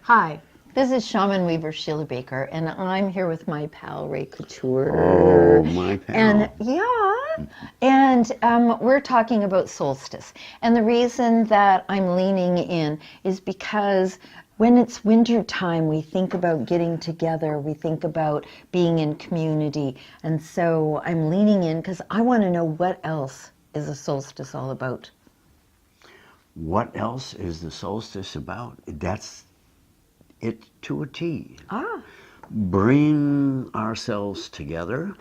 Hi, this is ShamanWeaver Sheila Baker, and I'm here with my pal Ray Couture. Oh, my pal. And we're talking about solstice. And the reason that I'm leaning in is because when it's winter time, we think about getting together, we think about being in community. And so I'm leaning in because I want to know what else is a solstice all about. What else is the solstice about? That's it to a T. Bring ourselves together,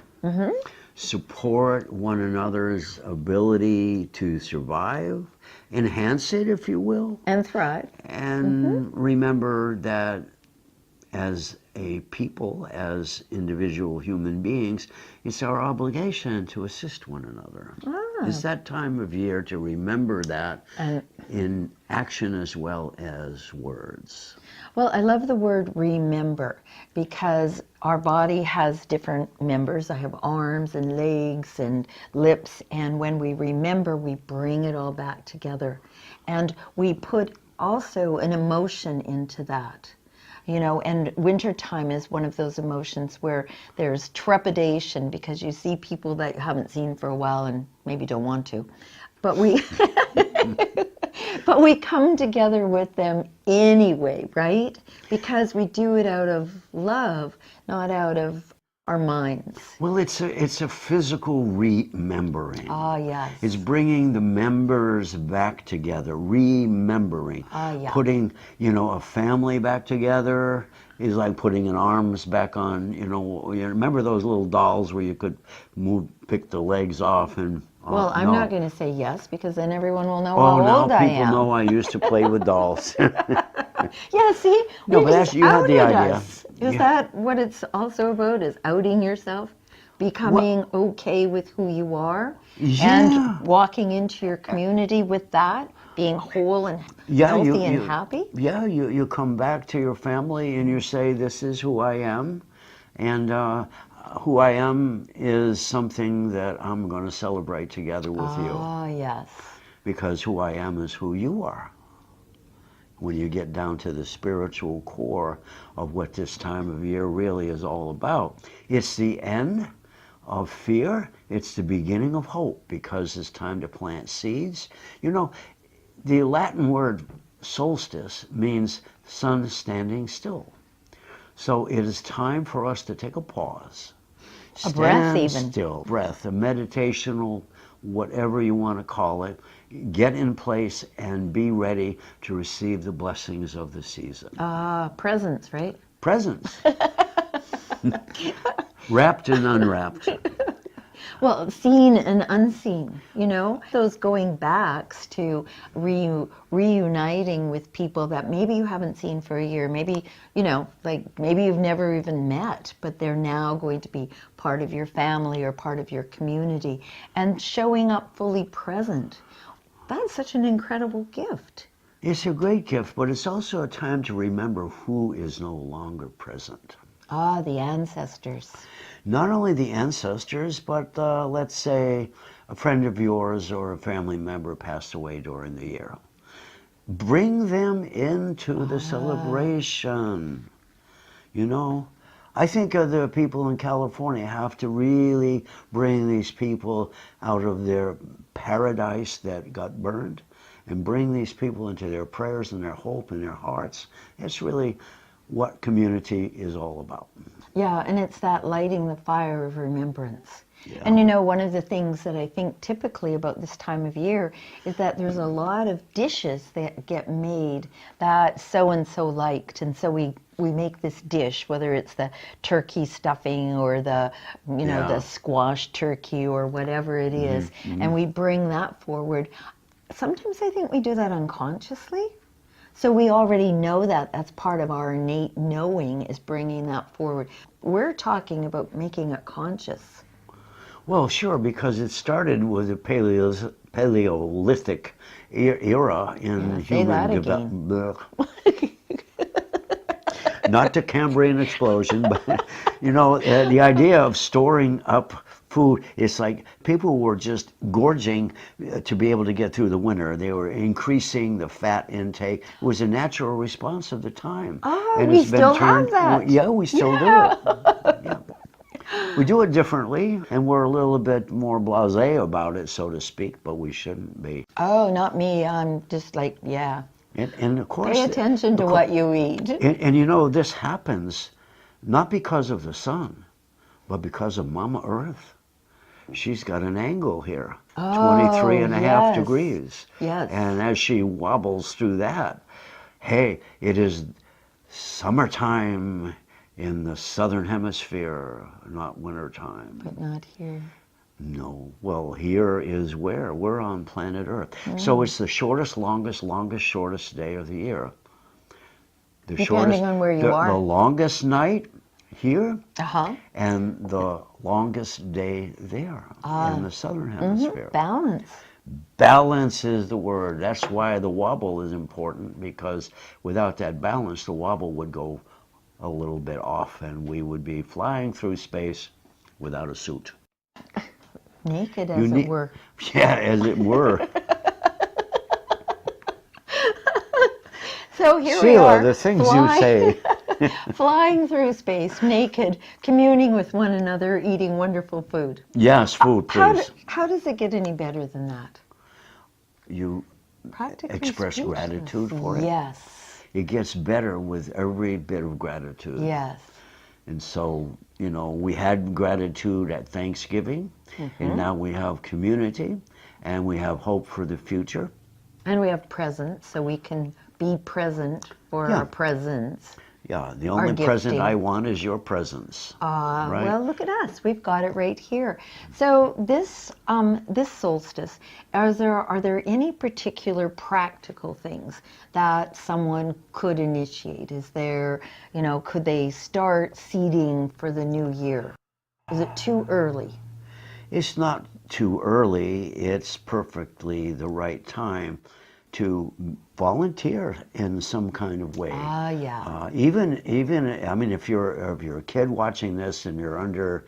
support one another's ability to survive, enhance it, if you will. And thrive. And remember that as a people, as individual human beings, it's our obligation to assist one another. It's that time of year to remember that in action as well as words. Well, I love the word remember because our body has different members. I have arms and legs and lips, and when we remember, we bring it all back together. And we put also an emotion into that. You know, and wintertime is one of those emotions where there's trepidation because you see people that you haven't seen for a while and maybe don't want to. But we but we come together with them anyway, right? Because we do it out of love, not out of our minds. Well, it's a physical remembering. Yes. It's bringing the members back together, remembering. Putting, a family back together is like putting an arms back on, you remember those little dolls where you could pick the legs off and... Well, I'm not going to say yes because then everyone will know how old I am. People know I used to play with dolls. Yeah, see? No, but you had the idea. Is that what it's also about, is outing yourself? Becoming okay with who you are? And walking into your community with that? Being whole and healthy and happy? Yeah, you come back to your family and you say, this is who I am. And who I am is something that I'm going to celebrate together with you. Yes. Because who I am is who you are. When you get down to the spiritual core of what this time of year really is all about. It's the end of fear. It's the beginning of hope because it's time to plant seeds. The Latin word solstice means sun standing still. So it is time for us to take a pause. A breath even. Stand still. Breath, a meditational, whatever you want to call it. Get in place and be ready to receive the blessings of the season. Presents, right? Presents. Wrapped and unwrapped. Well, seen and unseen, those going backs to reuniting with people that maybe you haven't seen for a year, maybe, maybe you've never even met, but they're now going to be part of your family or part of your community and showing up fully present. That's such an incredible gift. It's a great gift, but it's also a time to remember who is no longer present. The ancestors. Not only the ancestors, but let's say a friend of yours or a family member passed away during the year. Bring them into the celebration. I think the people in California have to really bring these people out of their paradise that got burned and bring these people into their prayers and their hope and their hearts. It's really what community is all about. Yeah, and it's that lighting the fire of remembrance. Yeah. And one of the things that I think typically about this time of year is that there's a lot of dishes that get made that so-and-so liked. And so we make this dish, whether it's the turkey stuffing or the, the squash turkey or whatever it is, and we bring that forward. Sometimes I think we do that unconsciously. So we already know that. That's part of our innate knowing, is bringing that forward. We're talking about making it conscious. Well, sure, because it started with the Paleolithic era in human development. Not the Cambrian explosion, but the idea of storing up food. It's like people were just gorging to be able to get through the winter. They were increasing the fat intake. It was a natural response of the time. Oh, And we it's been still turned, have that. yeah, we still Yeah. do it. Yeah. We do it differently, and we're a little bit more blasé about it, so to speak, but we shouldn't be. Oh, not me. I'm just like, yeah. And of course, Pay attention to what you eat. and you know, this happens not because of the sun, but because of Mama Earth. She's got an angle here, Oh, 23 and a half yes. degrees. Yes. And as she wobbles through that, hey, it is summertime in the Southern Hemisphere, not wintertime. But not here. No. Well, here is where? We're on planet Earth. So it's the shortest, longest, shortest day of the year. The Depending on where you are. The longest night here Uh-huh. and the longest day there in the Southern Hemisphere. Balance. Balance is the word. That's why the wobble is important, because without that balance, the wobble would go a little bit off and we would be flying through space without a suit. Naked, as it were. Yeah, as it were. So here we Sheila, are. the things flying, you say. flying through space, naked, communing with one another, eating wonderful food. Yes, food, please. How does it get any better than that? You Practically express speechless. gratitude for it. Yes. It gets better with every bit of gratitude. Yes. And so, you know, we had gratitude at Thanksgiving, and now we have community, and we have hope for the future. And we have presents, so we can be present for our presents. Yeah, the only present I want is your presence. Right? Well, look at us. We've got it right here. So this this solstice, are there any particular practical things that someone could initiate? Is there, you know, could they start seeding for the new year? Is it too early? It's not too early. It's perfectly the right time to volunteer in some kind of way. Yeah. Even I mean, if you're a kid watching this and you're under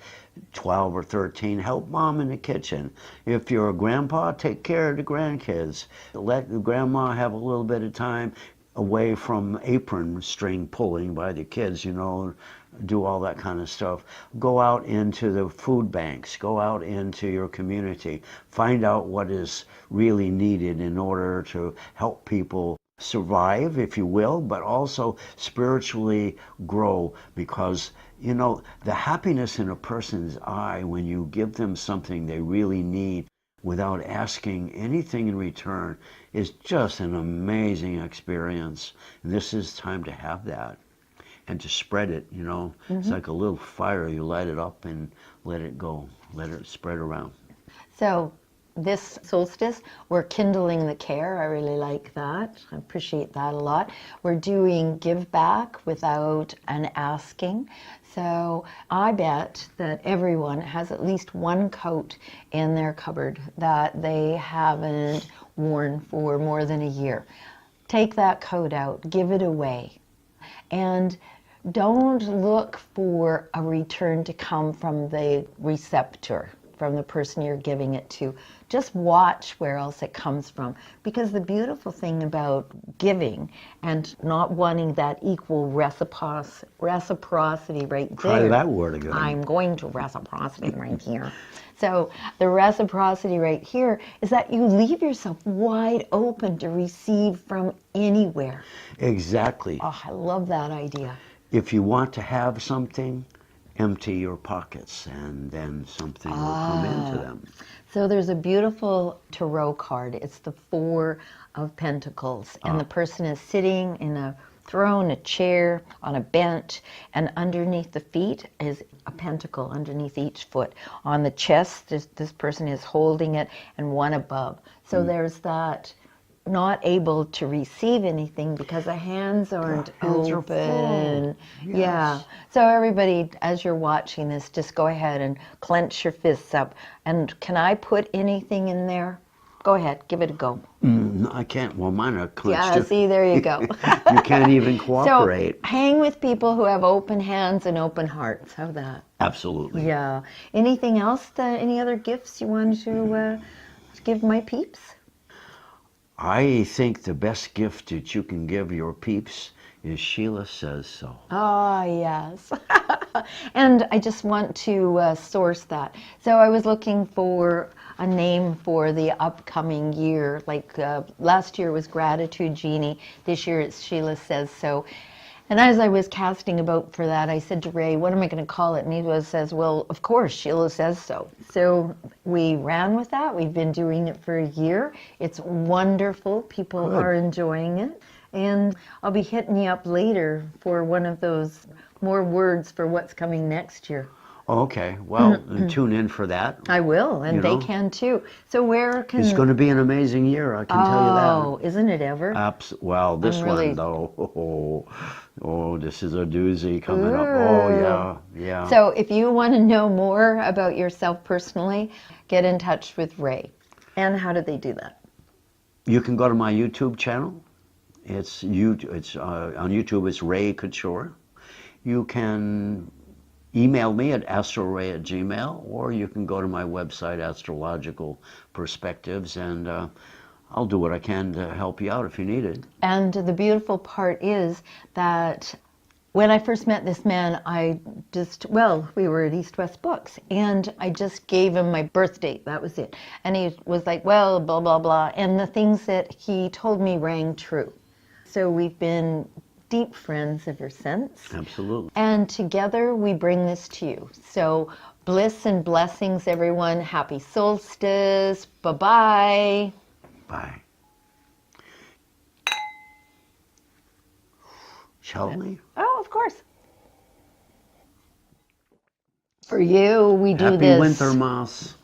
12 or 13, help mom in the kitchen. If you're a grandpa, take care of the grandkids. Let the grandma have a little bit of time away from apron string pulling by the kids, you know, do all that kind of stuff. Go out into the food banks, go out into your community, find out what is really needed in order to help people survive, if you will, but also spiritually grow, because, you know, the happiness in a person's eye when you give them something they really need without asking anything in return is just an amazing experience. And this is time to have that and to spread it, you know. It's like a little fire. You light it up and let it go, let it spread around. So this solstice, we're kindling the care. I really like that. I appreciate that a lot. We're doing give back without an asking. So I bet that everyone has at least one coat in their cupboard that they haven't worn for more than a year. Take that coat out, give it away. And don't look for a return to come from the receptor, from the person you're giving it to. Just watch where else it comes from. Because the beautiful thing about giving and not wanting that equal reciprocity right there. Try that word again. I'm going to reciprocity right here. So the reciprocity right here is that you leave yourself wide open to receive from anywhere. Exactly. Oh, I love that idea. If you want to have something, empty your pockets, and then something will come into them. So there's a beautiful tarot card. It's the Four of Pentacles. And the person is sitting in a throne, a chair, on a bench, and underneath the feet is a pentacle underneath each foot. On the chest, this person is holding it, and one above. So there's that not able to receive anything because the hands aren't Hands are open. full. Yes. Yeah. So everybody, as you're watching this, just go ahead and clench your fists up. And can I put anything in there? Go ahead, give it a go. I can't. Well, mine are clenched. Yeah, see, there you go. You can't even So cooperate. hang with people who have open hands and open hearts. How that? Absolutely. Yeah. Anything else? Any other gifts you want to give my peeps? I think the best gift that you can give your peeps is Sheila Says So. Ah, yes. And I just want to source that. So I was looking for a name for the upcoming year. Like last year was Gratitude Genie. This year it's Sheila Says So. And as I was casting about for that, I said to Ray, what am I going to call it? And he says, well, of course, Sheila Says So. So we ran with that. We've been doing it for a year. It's wonderful. People Good. are enjoying it. And I'll be hitting you up later for one of those more words for what's coming next year. Okay, well, tune in for that. I will, and You they know, can too. So where can... It's going to be an amazing year, I can tell you that. Oh, isn't it ever? Well, this really- one, though, this is a doozy coming up. Oh, yeah. So if you want to know more about yourself personally, get in touch with Ray. And how do they do that? You can go to my YouTube channel. It's on YouTube, it's Ray Couture. You can email me at astroray@gmail, or you can go to my website, Astrological Perspectives, and I'll do what I can to help you out if you need it. And the beautiful part is that when I first met this man, we were at East West Books, and I just gave him my birth date. That was it. And he was like, well, blah, blah, blah. And the things that he told me rang true. So we've been deep friends ever since. Absolutely. And together we bring this to you. So bliss and blessings, everyone. Happy solstice. Bye-bye. Bye. Shall we? Oh, of course. For you, we do Happy this. Winter Moss.